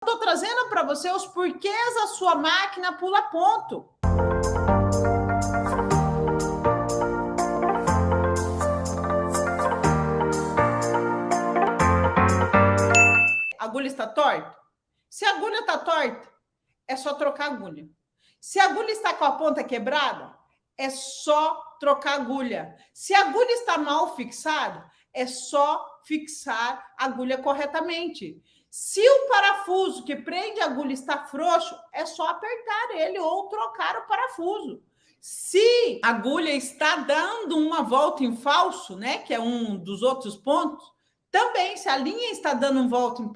Estou trazendo para você os porquês a sua máquina pula ponto. A agulha está torta? Se a agulha está torta, é só trocar a agulha. Se a agulha está com a ponta quebrada, é só trocar a agulha. Se a agulha está mal fixada, é só fixar a agulha corretamente. Se o parafuso que prende a agulha está frouxo, é só apertar ele ou trocar o parafuso. Se a agulha está dando uma volta em falso, né, que é um dos outros pontos, também, se a linha está dando uma volta em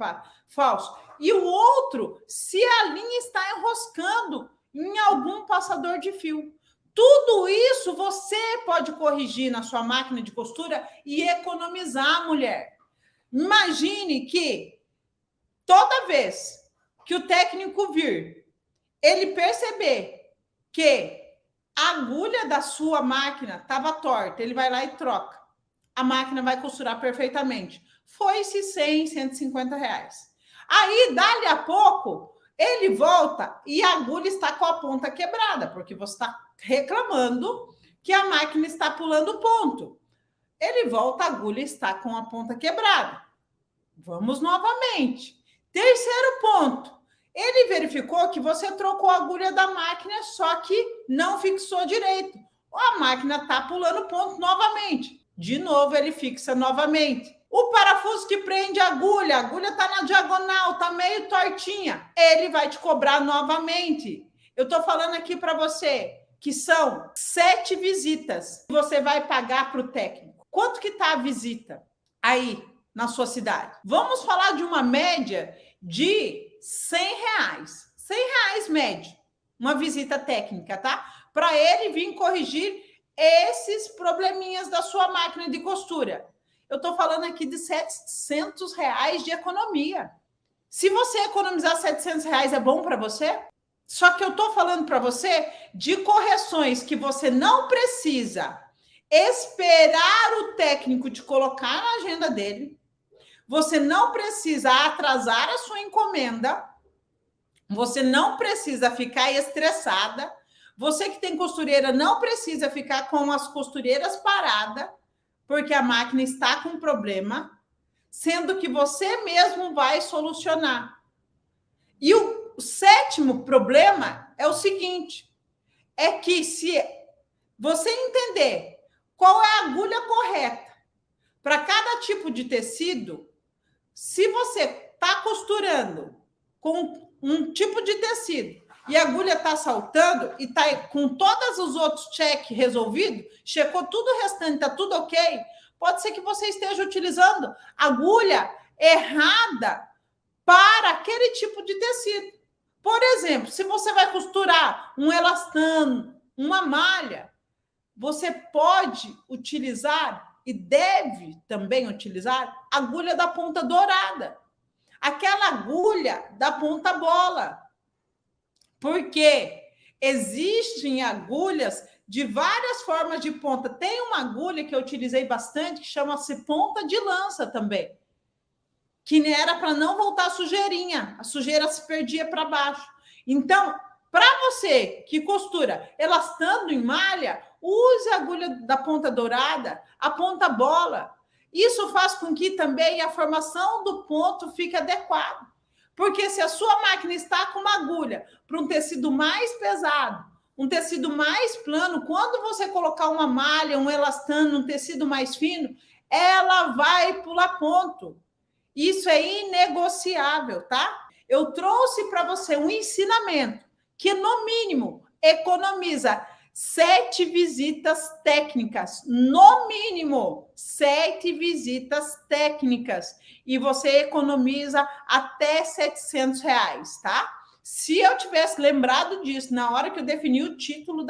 falso. E o outro, se a linha está enroscando em algum passador de fio. Tudo isso você pode corrigir na sua máquina de costura e economizar, mulher. Imagine que toda vez que o técnico vir, ele perceber que a agulha da sua máquina estava torta, ele vai lá e troca. A máquina vai costurar perfeitamente. Foi-se 100, 150 reais. Aí, dali a pouco, ele volta e a agulha está com a ponta quebrada, porque você está reclamando que a máquina está pulando ponto. Ele volta, a agulha está com a ponta quebrada. Vamos novamente. Terceiro ponto. Ele verificou que você trocou a agulha da máquina, só que não fixou direito. A máquina está pulando ponto novamente. De novo, ele fixa novamente. O parafuso que prende a agulha está na diagonal, está meio tortinha. Ele vai te cobrar novamente. Eu estou falando aqui para você que são 7 visitas que você vai pagar para o técnico. Quanto que está a visita aí na sua cidade? Vamos falar de uma média de 100 reais. 100 reais média, uma visita técnica, tá? Para ele vir corrigir esses probleminhas da sua máquina de costura. Eu estou falando aqui de 700 reais de economia. Se você economizar 700 reais, é bom para você? Só que eu estou falando para você de correções que você não precisa esperar o técnico te colocar na agenda dele. Você não precisa atrasar a sua encomenda. Você não precisa ficar estressada. Você que tem costureira não precisa ficar com as costureiras paradas, porque a máquina está com problema, sendo que você mesmo vai solucionar. E o 7º problema é o seguinte, é que se você entender qual é a agulha correta para cada tipo de tecido, se você está costurando com um tipo de tecido e a agulha está saltando e está com todos os outros cheques resolvidos, checou tudo o restante, está tudo ok, pode ser que você esteja utilizando agulha errada para aquele tipo de tecido. Por exemplo, se você vai costurar um elastano, uma malha, você pode utilizar e deve também utilizar agulha da ponta dourada, aquela agulha da ponta bola. Porque existem agulhas de várias formas de ponta. Tem uma agulha que eu utilizei bastante, que chama-se ponta de lança também, que era para não voltar sujeirinha. A sujeira se perdia para baixo. Então, para você que costura elastando em malha, use a agulha da ponta dourada, a ponta bola. Isso faz com que também a formação do ponto fique adequada. Porque se a sua máquina está com uma agulha para um tecido mais pesado, um tecido mais plano, quando você colocar uma malha, um elastano, um tecido mais fino, ela vai pular ponto. Isso é inegociável, tá? Eu trouxe para você um ensinamento que, no mínimo, economiza 7 visitas técnicas, no mínimo 7 visitas técnicas, e você economiza até 700 reais, tá? Se eu tivesse lembrado disso na hora que eu defini o título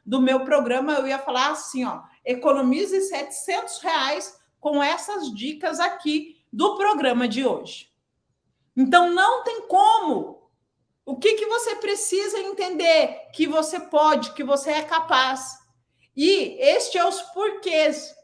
do meu programa, eu ia falar assim, ó, economize 700 reais com essas dicas aqui do programa de hoje. Então, não tem como. O que você precisa entender? Que você pode, que você é capaz. E este é os porquês.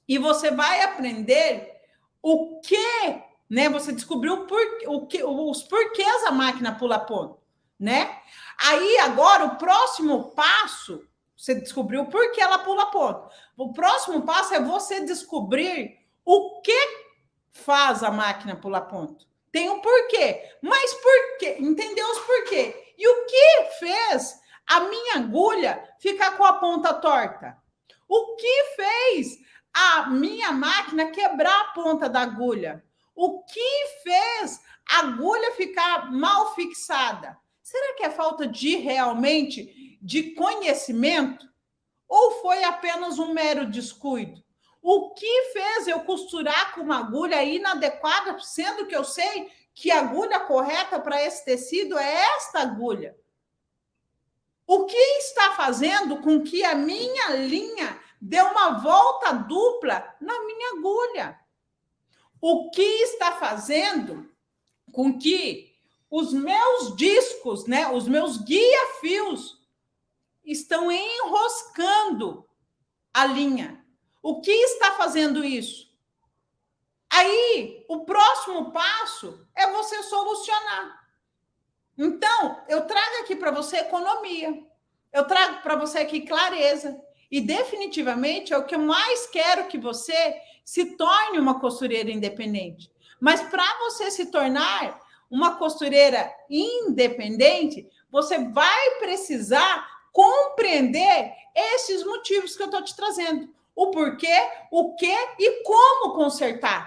E você vai aprender o que né? Você descobriu os porquês a máquina pula ponto, né? Aí, agora, o próximo passo, você descobriu por que ela pula ponto. O próximo passo é você descobrir o que faz a máquina pular ponto. Tem um porquê. Mas por quê? Entendeu os porquê? E o que fez a minha agulha ficar com a ponta torta? O que fez a minha máquina quebrar a ponta da agulha? O que fez a agulha ficar mal fixada? Será que é falta de realmente de conhecimento? Ou foi apenas um mero descuido? O que fez eu costurar com uma agulha inadequada, sendo que eu sei que a agulha correta para esse tecido é esta agulha? O que está fazendo com que a minha linha dê uma volta dupla na minha agulha? O que está fazendo com que os meus discos, né, os meus guia-fios, estão enroscando a linha? O que está fazendo isso? Aí, o próximo passo é você solucionar. Então, eu trago aqui para você economia. Eu trago para você aqui clareza. E definitivamente é o que eu mais quero que você se torne uma costureira independente. Mas para você se tornar uma costureira independente, você vai precisar compreender esses motivos que eu estou te trazendo. O porquê, o que e como consertar.